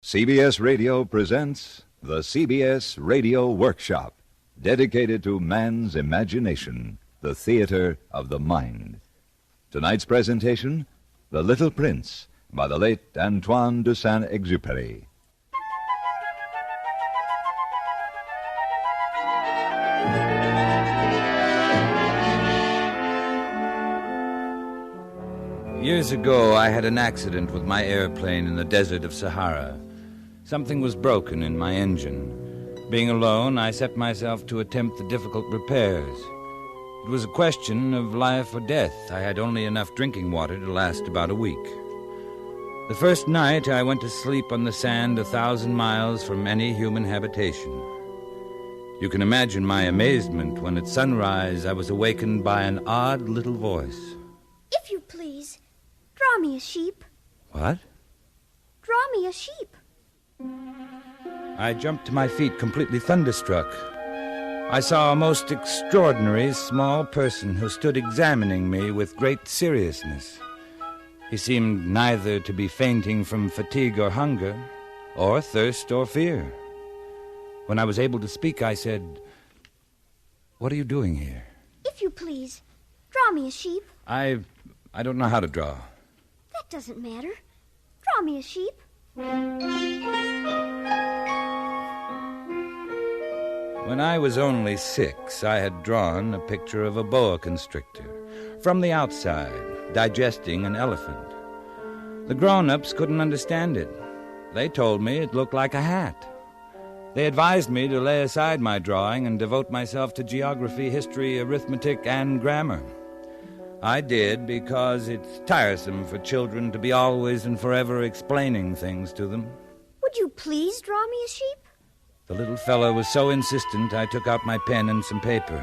CBS Radio presents the CBS Radio Workshop, dedicated to man's imagination, the theater of the mind. Tonight's presentation, The Little Prince, by the late Antoine de Saint-Exupéry. Years ago, I had an accident with my airplane in the desert of Sahara. Something was broken in my engine. Being alone, I set myself to attempt the difficult repairs. It was a question of life or death. I had only enough drinking water to last about a week. The first night, I went to sleep on the sand 1,000 miles from any human habitation. You can imagine my amazement when at sunrise I was awakened by an odd little voice. If you please, draw me a sheep. What? Draw me a sheep. I jumped to my feet, completely thunderstruck. I saw a most extraordinary small person who stood examining me with great seriousness. He seemed neither to be fainting from fatigue or hunger, or thirst or fear. When I was able to speak, I said, "What are you doing here?" If you please, draw me a sheep. I don't know how to draw. That doesn't matter. Draw me a sheep. When I was only 6, I had drawn a picture of a boa constrictor, from the outside, digesting an elephant. The grown-ups couldn't understand it. They told me it looked like a hat. They advised me to lay aside my drawing and devote myself to geography, history, arithmetic, and grammar. I did because it's tiresome for children to be always and forever explaining things to them. Would you please draw me a sheep? The little fellow was so insistent, I took out my pen and some paper.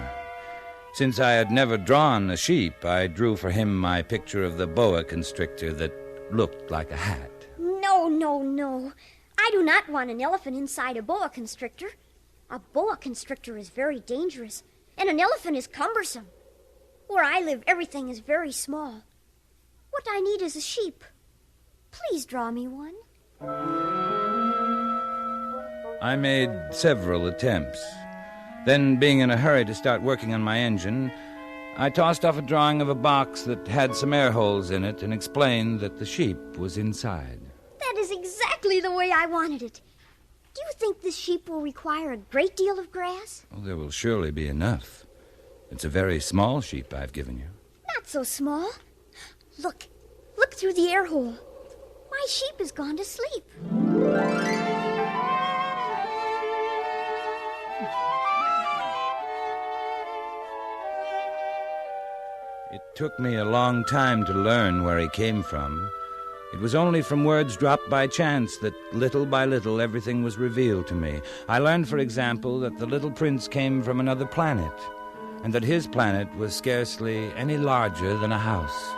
Since I had never drawn a sheep, I drew for him my picture of the boa constrictor that looked like a hat. No. I do not want an elephant inside a boa constrictor. A boa constrictor is very dangerous, and an elephant is cumbersome. Where I live, everything is very small. What I need is a sheep. Please draw me one. I made several attempts. Then, being in a hurry to start working on my engine, I tossed off a drawing of a box that had some air holes in it and explained that the sheep was inside. That is exactly the way I wanted it. Do you think this sheep will require a great deal of grass? Oh, there will surely be enough. It's a very small sheep I've given you. Not so small. Look through the air hole. My sheep has gone to sleep. It took me a long time to learn where he came from. It was only from words dropped by chance that little by little everything was revealed to me. I learned, for example, that the little prince came from another planet, and that his planet was scarcely any larger than a house.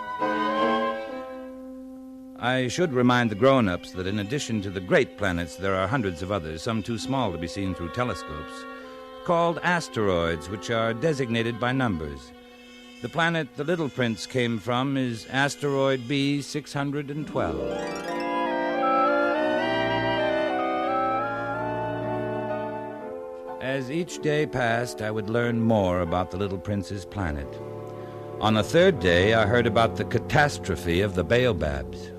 I should remind the grown-ups that in addition to the great planets, there are hundreds of others, some too small to be seen through telescopes, called asteroids, which are designated by numbers. The planet the little prince came from is asteroid B612. As each day passed, I would learn more about the little prince's planet. On the third day, I heard about the catastrophe of the baobabs.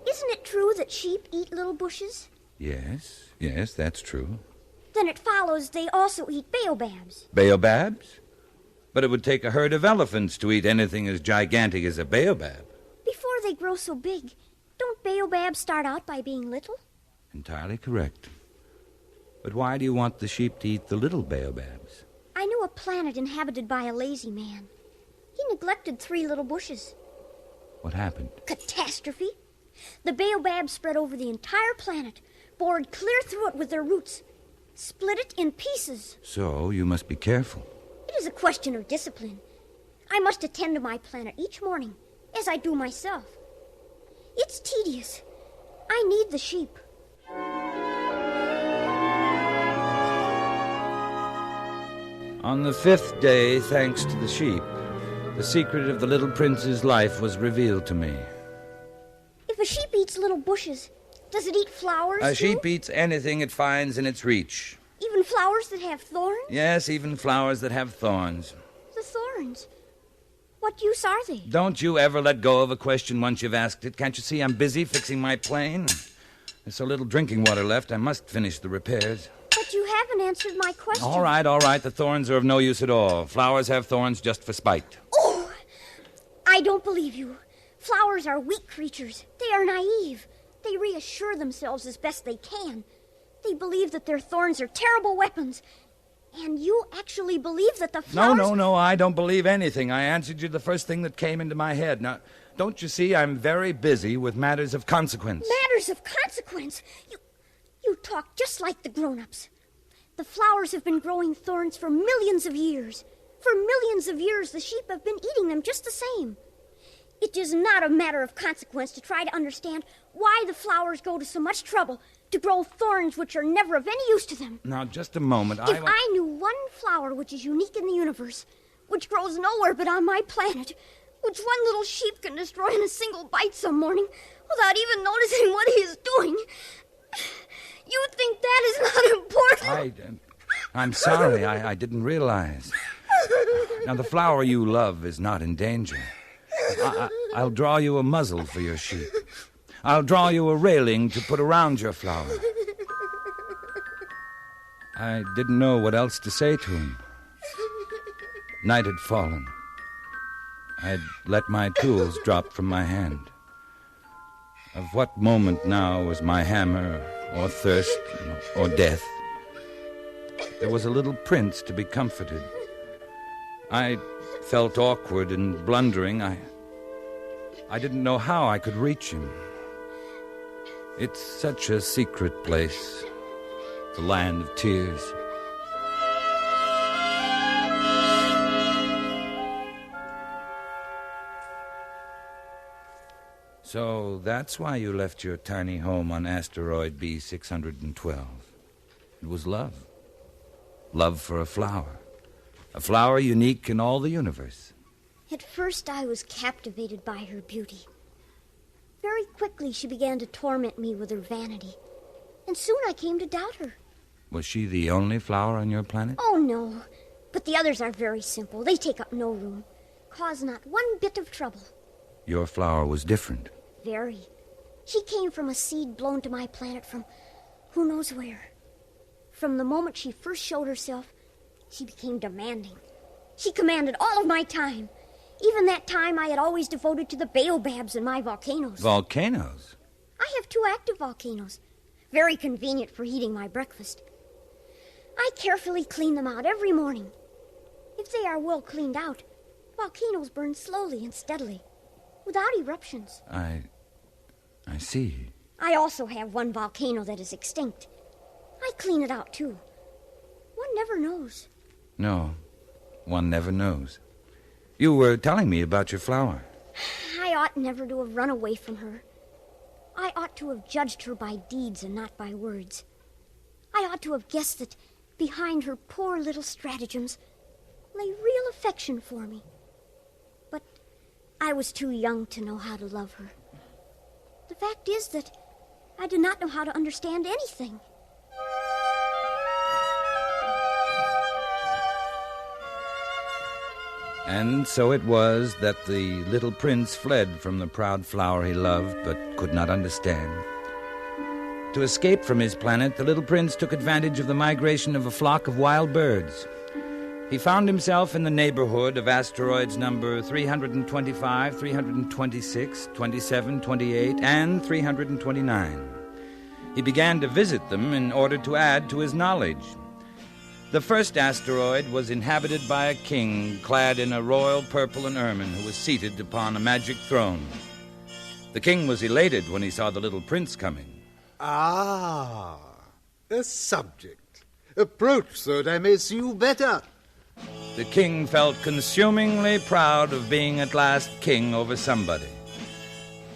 Isn't it true that sheep eat little bushes? Yes, that's true. Then it follows they also eat baobabs. Baobabs? But it would take a herd of elephants to eat anything as gigantic as a baobab. Before they grow so big, don't baobabs start out by being little? Entirely correct. But why do you want the sheep to eat the little baobabs? I knew a planet inhabited by a lazy man. He neglected 3 little bushes. What happened? Catastrophe. The baobabs spread over the entire planet, bored clear through it with their roots, split it in pieces. So you must be careful. It is a question of discipline. I must attend to my planet each morning, as I do myself. It's tedious. I need the sheep. On the 5th day, thanks to the sheep, the secret of the little prince's life was revealed to me. If a sheep eats little bushes, Does it eat flowers, A too? sheep eats anything it finds in its reach. Even flowers that have thorns? Yes, even flowers that have thorns. The thorns. What use are they? Don't you ever let go of a question once you've asked it. Can't you see I'm busy fixing my plane? There's so little drinking water left, I must finish the repairs. But you haven't answered my question. All right. The thorns are of no use at all. Flowers have thorns just for spite. Oh! I don't believe you. Flowers are weak creatures. They are naive. They reassure themselves as best they can. They believe that their thorns are terrible weapons. And you actually believe that the flowers... No, I don't believe anything. I answered you the first thing that came into my head. Now, don't you see I'm very busy with matters of consequence? Matters of consequence? You talk just like the grown-ups. The flowers have been growing thorns for millions of years. For millions of years, the sheep have been eating them just the same. It is not a matter of consequence to try to understand why the flowers go to so much trouble to grow thorns which are never of any use to them. Now, just a moment. If I knew one flower which is unique in the universe, which grows nowhere but on my planet, which one little sheep can destroy in a single bite some morning without even noticing what he is doing, you think that is not important? I'm sorry. I didn't realize. Now, the flower you love is not in danger. I'll draw you a muzzle for your sheep. I'll draw you a railing to put around your flower. I didn't know what else to say to him. Night had fallen. I'd let my tools drop from my hand. Of what moment now was my hammer, or thirst, or death? There was a little prince to be comforted. I felt awkward and blundering. I didn't know how I could reach him. It's such a secret place, the land of tears. So that's why you left your tiny home on asteroid B612. It was love. Love for a flower unique in all the universe. At first I was captivated by her beauty. Very quickly she began to torment me with her vanity, and soon I came to doubt her. Was she the only flower on your planet? Oh, no. But the others are very simple. They take up no room, cause not one bit of trouble. Your flower was different. Very. She came from a seed blown to my planet from who knows where. From the moment she first showed herself, she became demanding. She commanded all of my time. Even that time I had always devoted to the baobabs in my volcanoes. Volcanoes? I have 2 active volcanoes. Very convenient for heating my breakfast. I carefully clean them out every morning. If they are well cleaned out, volcanoes burn slowly and steadily, without eruptions. I see. I also have one volcano that is extinct. I clean it out, too. One never knows. No, one never knows. You were telling me about your flower. I ought never to have run away from her. I ought to have judged her by deeds and not by words. I ought to have guessed that behind her poor little stratagems lay real affection for me. But I was too young to know how to love her. The fact is that I did not know how to understand anything. And so it was that the little prince fled from the proud flower he loved but could not understand. To escape from his planet, the little prince took advantage of the migration of a flock of wild birds. He found himself in the neighborhood of asteroids number 325, 326, 27, 28, and 329. He began to visit them in order to add to his knowledge. The first asteroid was inhabited by a king clad in a royal purple and ermine who was seated upon a magic throne. The king was elated when he saw the little prince coming. Ah, a subject. Approach so that I may see you better. The king felt consumingly proud of being at last king over somebody.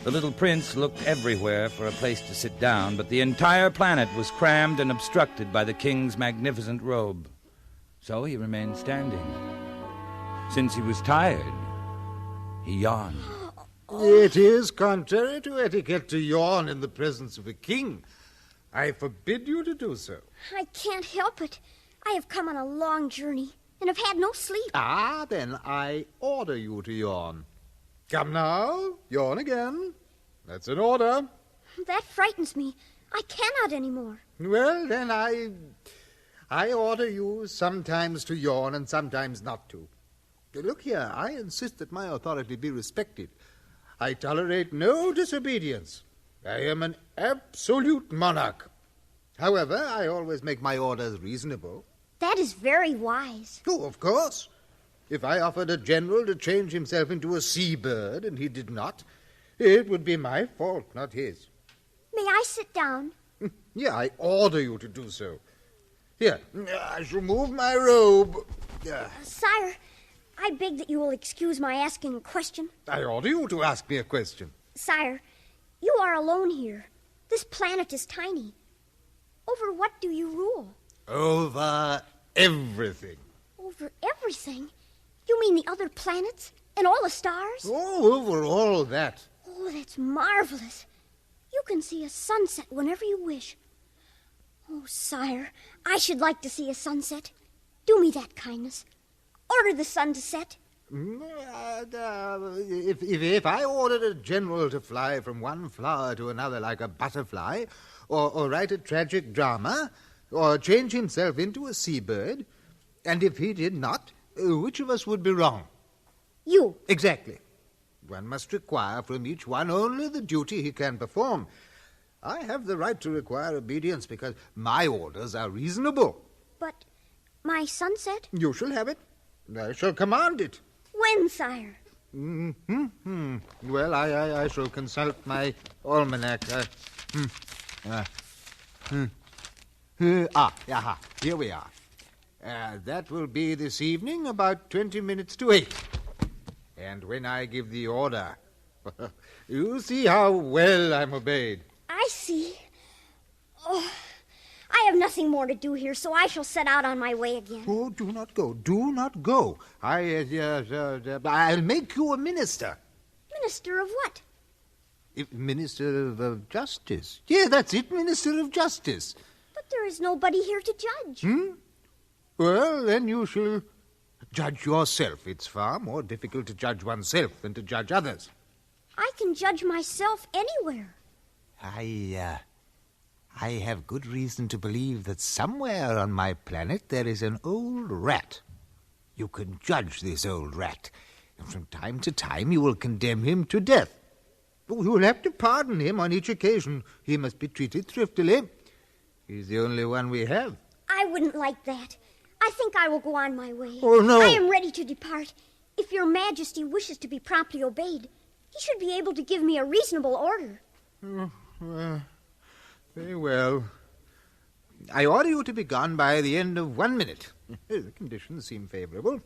The little prince looked everywhere for a place to sit down, but the entire planet was crammed and obstructed by the king's magnificent robe. So he remained standing. Since he was tired, he yawned. It is contrary to etiquette to yawn in the presence of a king. I forbid you to do so. I can't help it. I have come on a long journey and have had no sleep. Ah, then I order you to yawn. Come now, yawn again. That's an order. That frightens me. I cannot anymore. Well, then I order you sometimes to yawn and sometimes not to. Look here, I insist that my authority be respected. I tolerate no disobedience. I am an absolute monarch. However, I always make my orders reasonable. That is very wise. Oh, of course. If I offered a general to change himself into a seabird and he did not, it would be my fault, not his. May I sit down? Yeah, I order you to do so. Here, I shall move my robe. Sire, I beg that you will excuse my asking a question. I order you to ask me a question. Sire, you are alone here. This planet is tiny. Over what do you rule? Over everything. Over everything? You mean the other planets and all the stars? Oh, over all that. Oh, that's marvelous. You can see a sunset whenever you wish. Oh, sire, I should like to see a sunset. Do me that kindness. Order the sun to set. If I ordered a general to fly from one flower to another like a butterfly, or write a tragic drama, or change himself into a seabird, and if he did not, which of us would be wrong? You. Exactly. One must require from each one only the duty he can perform. I have the right to require obedience because my orders are reasonable. But my sunset? You shall have it. I shall command it. When, sire? Well, I shall consult my almanac. Here we are. That will be this evening about 20 minutes to 8. And when I give the order, you see how well I'm obeyed. I see. Oh, I have nothing more to do here, so I shall set out on my way again. Oh, do not go. Do not go. I'll make you a minister. Minister of what? Minister of Justice. Yeah, that's it, Minister of Justice. But there is nobody here to judge. Well, then you shall judge yourself. It's far more difficult to judge oneself than to judge others. I can judge myself anywhere. I have good reason to believe that somewhere on my planet there is an old rat. You can judge this old rat, and from time to time you will condemn him to death. But you will have to pardon him on each occasion. He must be treated thriftily. He's the only one we have. I wouldn't like that. I think I will go on my way. Oh, no. I am ready to depart. If your Majesty wishes to be promptly obeyed, he should be able to give me a reasonable order. Very well. I order you to be gone by the end of 1 minute. The conditions seem favorable.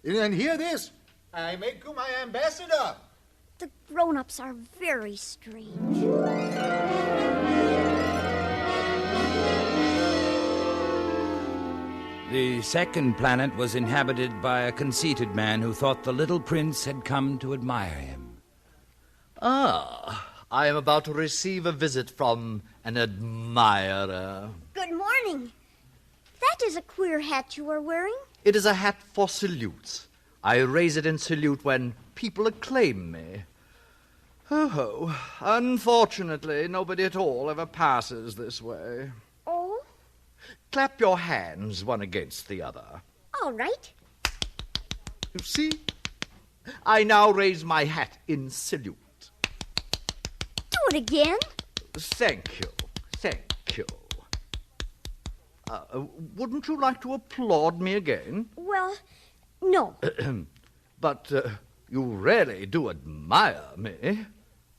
And hear this. I make you my ambassador. The grown-ups are very strange. The second planet was inhabited by a conceited man who thought the little prince had come to admire him. I am about to receive a visit from an admirer. Good morning. That is a queer hat you are wearing. It is a hat for salutes. I raise it in salute when people acclaim me. Oh, unfortunately, nobody at all ever passes this way. Oh? Clap your hands one against the other. All right. You see? I now raise my hat in salute. Do it again. Thank you. Thank you. Wouldn't you like to applaud me again? Well, no. But you really do admire me.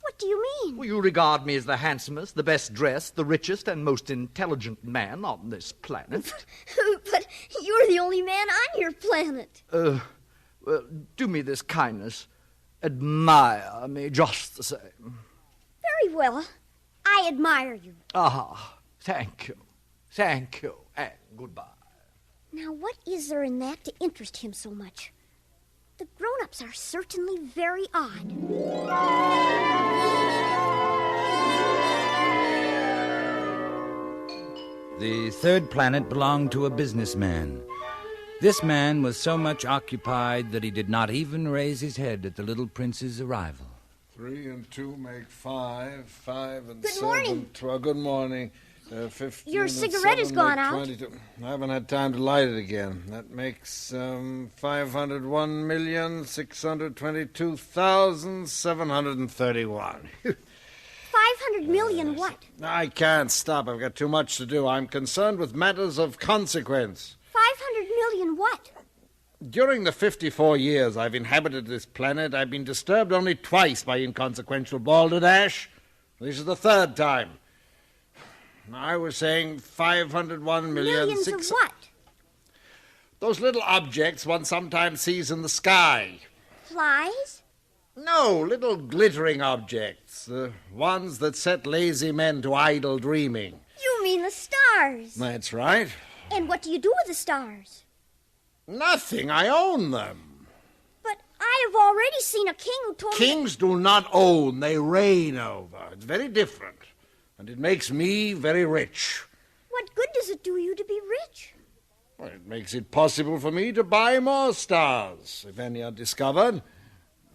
What do you mean? Well, you regard me as the handsomest, the best dressed, the richest, and most intelligent man on this planet. But you're the only man on your planet. Well, do me this kindness. Admire me just the same. Very well. I admire you. Thank you. Thank you, and goodbye. Now, what is there in that to interest him so much? The grown-ups are certainly very odd. The third planet belonged to a businessman. This man was so much occupied that he did not even raise his head at the little prince's arrival. 3 and 2 make 5. 5 and Good 7. morning. 12. Good morning. 15 Your and cigarette 7 has gone make out. 22. I haven't had time to light it again. That makes 501,622,731. 500 million what? I can't stop. I've got too much to do. I'm concerned with matters of consequence. 500 million what? During the 54 years I've inhabited this planet, I've been disturbed only twice by inconsequential balderdash. This is the third time. I was saying 501 million... Millions of what? Those little objects one sometimes sees in the sky. Flies? No, little glittering objects. The ones that set lazy men to idle dreaming. You mean the stars. That's right. And what do you do with the stars? Nothing. I own them. But I have already seen a king who told me... Kings do not own, they reign over. It's very different. And it makes me very rich. What good does it do you to be rich? Well, it makes it possible for me to buy more stars, if any are discovered.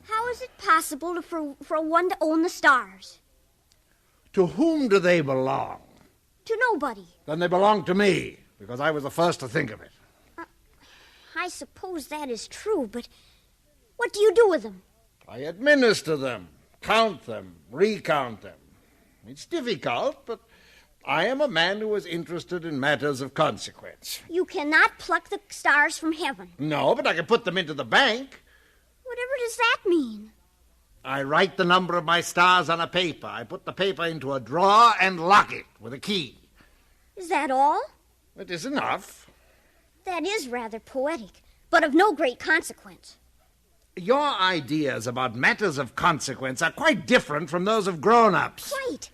How is it possible for one to own the stars? To whom do they belong? To nobody. Then they belong to me, because I was the first to think of it. I suppose that is true, but what do you do with them? I administer them, count them, recount them. It's difficult, but I am a man who is interested in matters of consequence. You cannot pluck the stars from heaven. No, but I can put them into the bank. Whatever does that mean? I write the number of my stars on a paper. I put the paper into a drawer and lock it with a key. Is that all? It is enough. That is rather poetic, but of no great consequence. Your ideas about matters of consequence are quite different from those of grown-ups. Quite.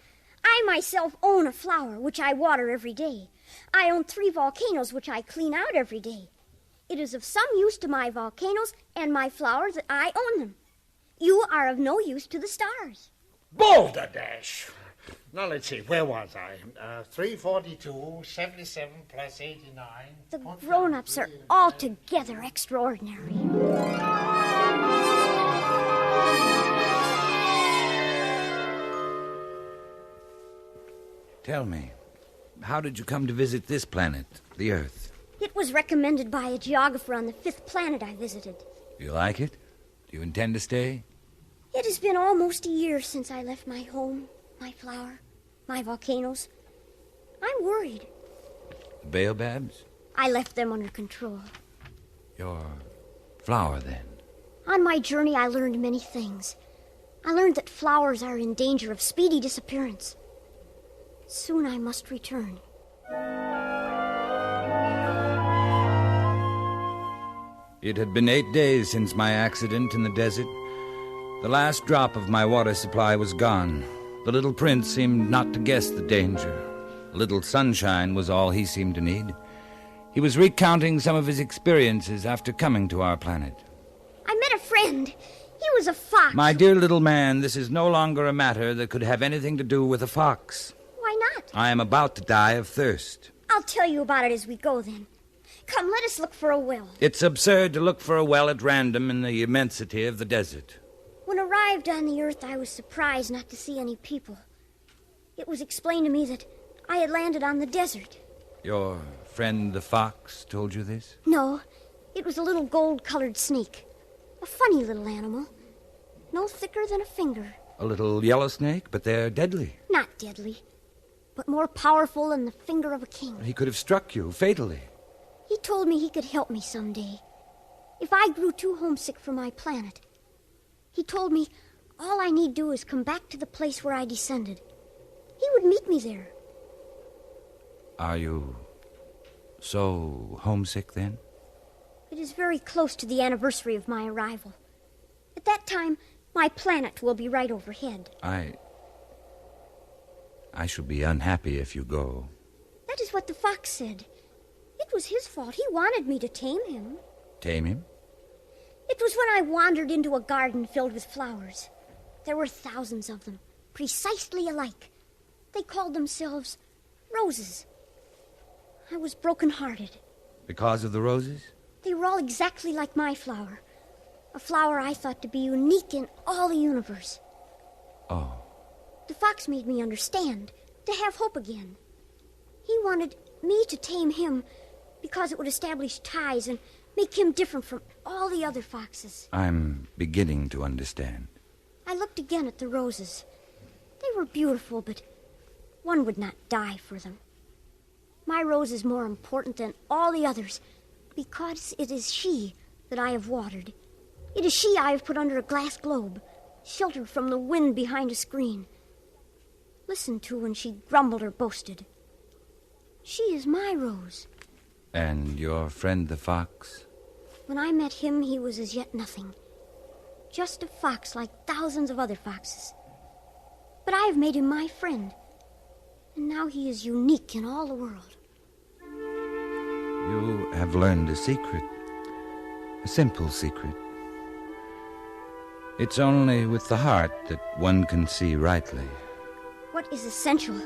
I myself own a flower, which I water every day. I own 3 volcanoes, which I clean out every day. It is of some use to my volcanoes and my flowers that I own them. You are of no use to the stars. Balderdash! Now, let's see, where was I? 342, 77 plus 89... The grown-ups are altogether extraordinary. Tell me, how did you come to visit this planet, the Earth? It was recommended by a geographer on the 5th planet I visited. You like it? Do you intend to stay? It has been almost a year since I left my home, my flower, my volcanoes. I'm worried. The baobabs? I left them under control. Your flower, then? On my journey, I learned many things. I learned that flowers are in danger of speedy disappearance. Soon I must return. It had been 8 days since my accident in the desert. The last drop of my water supply was gone. The little prince seemed not to guess the danger. A little sunshine was all he seemed to need. He was recounting some of his experiences after coming to our planet. I met a friend. He was a fox. My dear little man, this is no longer a matter that could have anything to do with a fox. Why not? I am about to die of thirst. I'll tell you about it as we go, then. Come, let us look for a well. It's absurd to look for a well at random in the immensity of the desert. When arrived on the earth, I was surprised not to see any people. It was explained to me that I had landed on the desert. Your friend the fox told you this? No, it was a little gold-colored snake. A funny little animal. No thicker than a finger. A little yellow snake, but they're deadly. Not deadly, but more powerful than the finger of a king. He could have struck you fatally. He told me he could help me someday. If I grew too homesick for my planet. He told me all I need do is come back to the place where I descended. He would meet me there. Are you so homesick, then? It is very close to the anniversary of my arrival. At that time, my planet will be right overhead. I shall be unhappy if you go. That is what the fox said. It was his fault. He wanted me to tame him. Tame him? It was when I wandered into a garden filled with flowers. There were thousands of them, precisely alike. They called themselves roses. I was broken-hearted. Because of the roses? They were all exactly like my flower. A flower I thought to be unique in all the universe. Oh. The fox made me understand, to have hope again. He wanted me to tame him because it would establish ties and make him different from all the other foxes. I'm beginning to understand. I looked again at the roses. They were beautiful, but one would not die for them. My rose is more important than all the others because it is she that I have watered. It is she I have put under a glass globe, sheltered from the wind behind a screen. Listened to when she grumbled or boasted. She is my rose. And your friend the fox? When I met him, he was as yet nothing. Just a fox like thousands of other foxes. But I have made him my friend. And now he is unique in all the world. You have learned a secret. A simple secret. It's only with the heart that one can see rightly. What is essential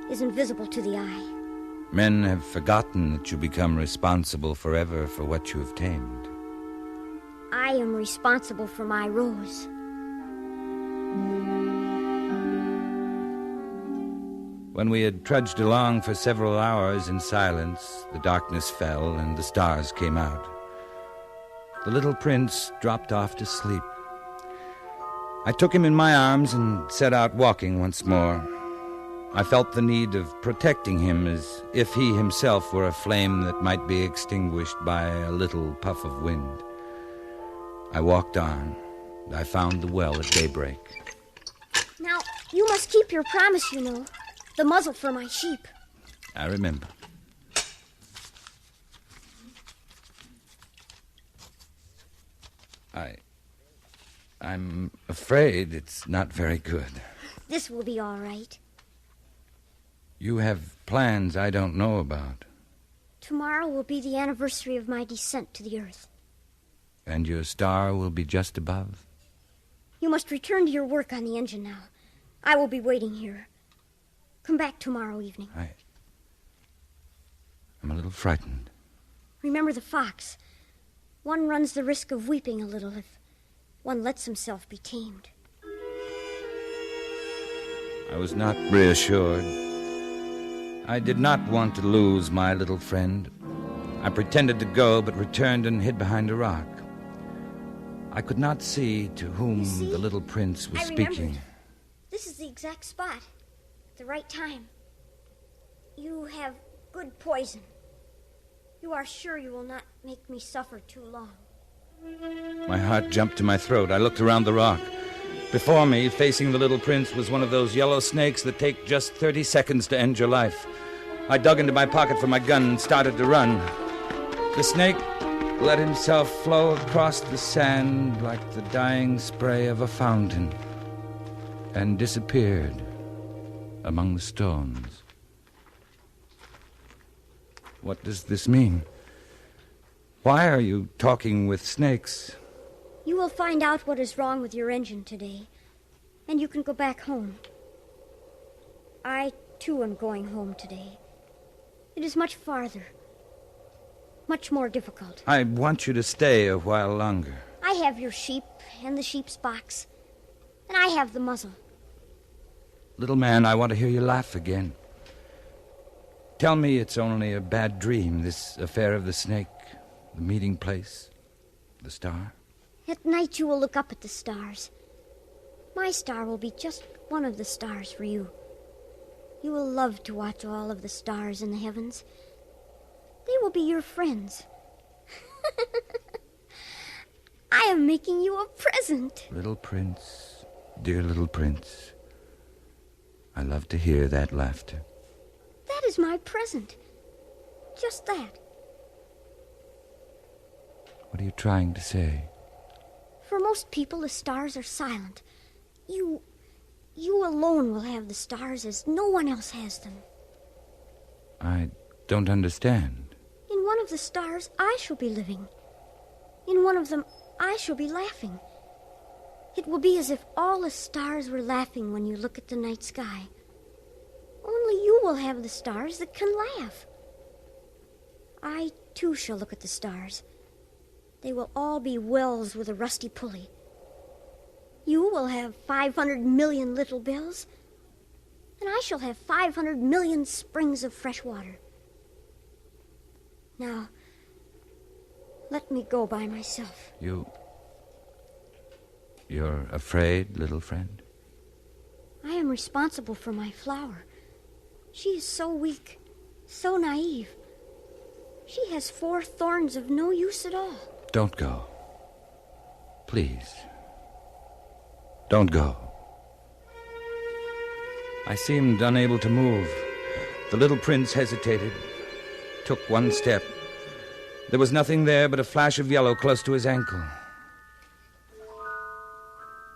is invisible to the eye. Men have forgotten that you become responsible forever for what you have tamed. I am responsible for my rose. When we had trudged along for several hours in silence, the darkness fell and the stars came out. The little prince dropped off to sleep. I took him in my arms and set out walking once more. I felt the need of protecting him as if he himself were a flame that might be extinguished by a little puff of wind. I walked on. I found the well at daybreak. Now, you must keep your promise, you know. The muzzle for my sheep. I remember. I'm afraid it's not very good. This will be all right. You have plans I don't know about. Tomorrow will be the anniversary of my descent to the earth. And your star will be just above? You must return to your work on the engine now. I will be waiting here. Come back tomorrow evening. I'm a little frightened. Remember the fox. One runs the risk of weeping a little if one lets himself be tamed. I was not reassured. I did not want to lose my little friend. I pretended to go, but returned and hid behind a rock. I could not see to whom the little prince was speaking. This is the exact spot. At the right time. You have good poison. You are sure you will not make me suffer too long. My heart jumped to my throat. I looked around the rock. Before me, facing the little prince, was one of those yellow snakes that take just 30 seconds to end your life. I dug into my pocket for my gun and started to run. The snake let himself flow across the sand like the dying spray of a fountain and disappeared among the stones. What does this mean? Why are you talking with snakes? You will find out what is wrong with your engine today, and you can go back home. I, too, am going home today. It is much farther, much more difficult. I want you to stay a while longer. I have your sheep and the sheep's box, and I have the muzzle. Little man, I want to hear you laugh again. Tell me it's only a bad dream, this affair of the snake, the meeting place, the star. At night you will look up at the stars. My star will be just one of the stars for you. You will love to watch all of the stars in the heavens. They will be your friends. I am making you a present. Little prince, dear little prince. I love to hear that laughter. That is my present. Just that. What are you trying to say? For most people, the stars are silent. You alone will have the stars as no one else has them. I don't understand. In one of the stars, I shall be living. In one of them, I shall be laughing. It will be as if all the stars were laughing when you look at the night sky. Only you will have the stars that can laugh. I, too, shall look at the stars. They will all be wells with a rusty pulley. You will have 500 million little bells, and I shall have 500 million springs of fresh water. Now, let me go by myself. You're afraid, little friend? I am responsible for my flower. She is so weak, so naive. She has 4 thorns of no use at all. Don't go. Please. Don't go. I seemed unable to move. The little prince hesitated, took one step. There was nothing there but a flash of yellow close to his ankle.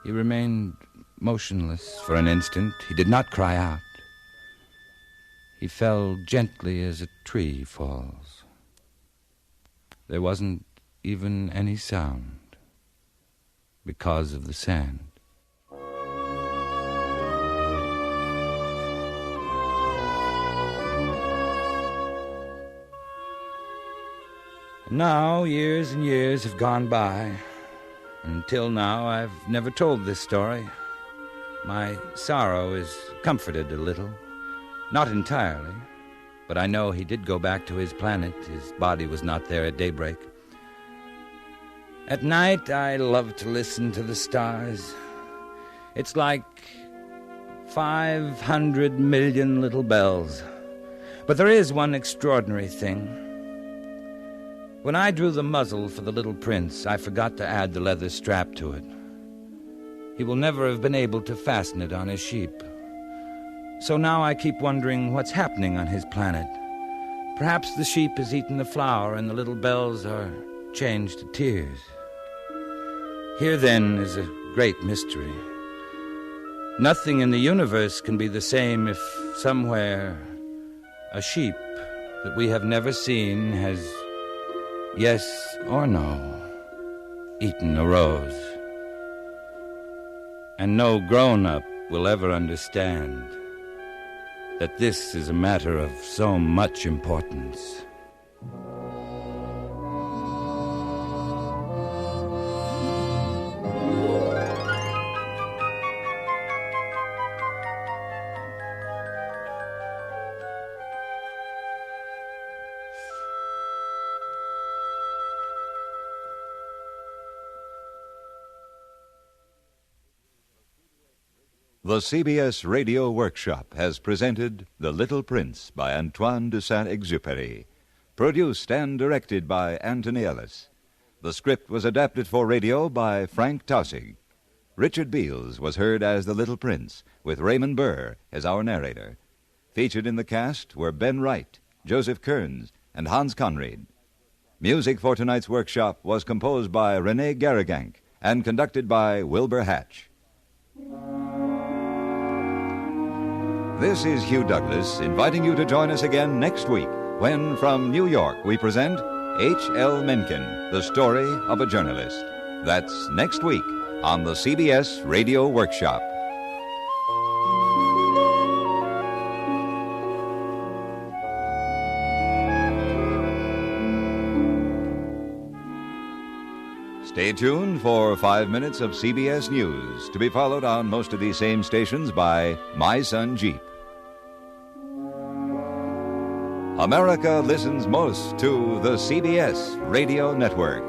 He remained motionless for an instant. He did not cry out. He fell gently as a tree falls. There wasn't even any sound because of the sand. Now, years and years have gone by. Until now, I've never told this story. My sorrow is comforted a little. Not entirely, but I know he did go back to his planet. His body was not there at daybreak. At night, I love to listen to the stars. It's like 500 million little bells. But there is one extraordinary thing. When I drew the muzzle for the little prince, I forgot to add the leather strap to it. He will never have been able to fasten it on his sheep. So now I keep wondering what's happening on his planet. Perhaps the sheep has eaten the flour and the little bells are changed to tears. Here, then, is a great mystery. Nothing in the universe can be the same if somewhere a sheep that we have never seen has, yes or no, eaten a rose. And no grown-up will ever understand that this is a matter of so much importance. The CBS Radio Workshop has presented The Little Prince by Antoine de Saint-Exupéry, produced and directed by Anthony Ellis. The script was adapted for radio by Frank Tausig. Richard Beals was heard as the Little Prince, with Raymond Burr as our narrator. Featured in the cast were Ben Wright, Joseph Kearns, and Hans Conried. Music for tonight's workshop was composed by René Garrigank and conducted by Wilbur Hatch. This is Hugh Douglas inviting you to join us again next week when, from New York, we present H.L. Mencken, The Story of a Journalist. That's next week on the CBS Radio Workshop. Stay tuned for 5 minutes of CBS News, to be followed on most of these same stations by My Son Jeep. America listens most to the CBS Radio Network.